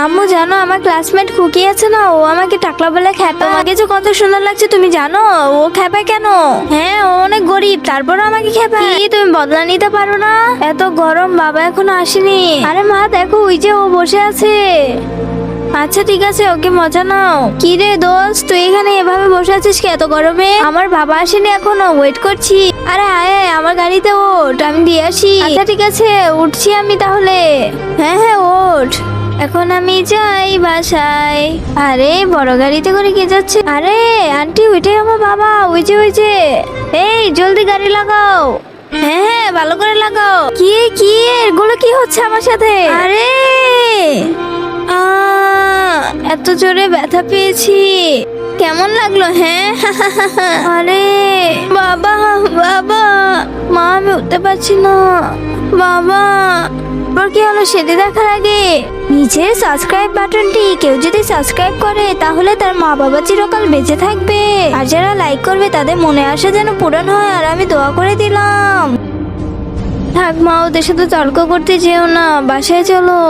আম্মু জানো আমার ক্লাসমেট খুকি আছে না, ও আমাকে টাকলা বলে খ্যাপা। তোমাকে যে কত সুন্দর লাগছে তুমি জানো ও খ্যাপা কেন? হ্যাঁ ও অনেক গরিব তারপরও আমাকে খ্যাপা। কি তুমি বদলা নিতে পারো না? এত গরম বাবা এখনো আসেনি। আরে মা দেখো ওই যে ও বসে আছে। আচ্ছা ঠিক আছে ওকে মজা নাও। কি রে দোস্ত তুই এখানে এভাবে বসে আছিস কি এত গরমে? আমার বাবা আসেনি এখনো, ওয়েট করছি। আরে আয় আমার গাড়িতে ওঠ, আমি দিয়ে আসি। আচ্ছা ঠিক আছে উঠছি আমি তাহলে। হ্যাঁ হ্যাঁ ওঠ। এখন আমি যাই বাসায়। আরে বড় গাড়িতে করে কে যাচ্ছে? আরে আন্টি ওইটাই আমার বাবা, ওই যে এই জলদি গাড়ি লাগাও। হ্যাঁ হ্যাঁ ভালো করে লাগাও। কি কি এগুলো কি হচ্ছে আমার সাথে? আরে এত জোরে ব্যথা পেয়েছি, কেমন লাগলো? হ্যাঁ আরে বাবা বাবা, মা আমি উঠতে পারছি না। বাবা আবার কি হলো সেটা দেখার আগে নিচে সাবস্ক্রাইব বাটনটি কেউ যদি সাবস্ক্রাইব করে তাহলে তার মা বাবা চিরকাল বেঁচে থাকবে, আর যারা লাইক করবে তাদের মনে আসে যেন পূরণ হয়। আর আমি দোয়া করে দিলাম। থাক মা ওদের সাথে তর্ক করতে যেও না, বাসায় চলো।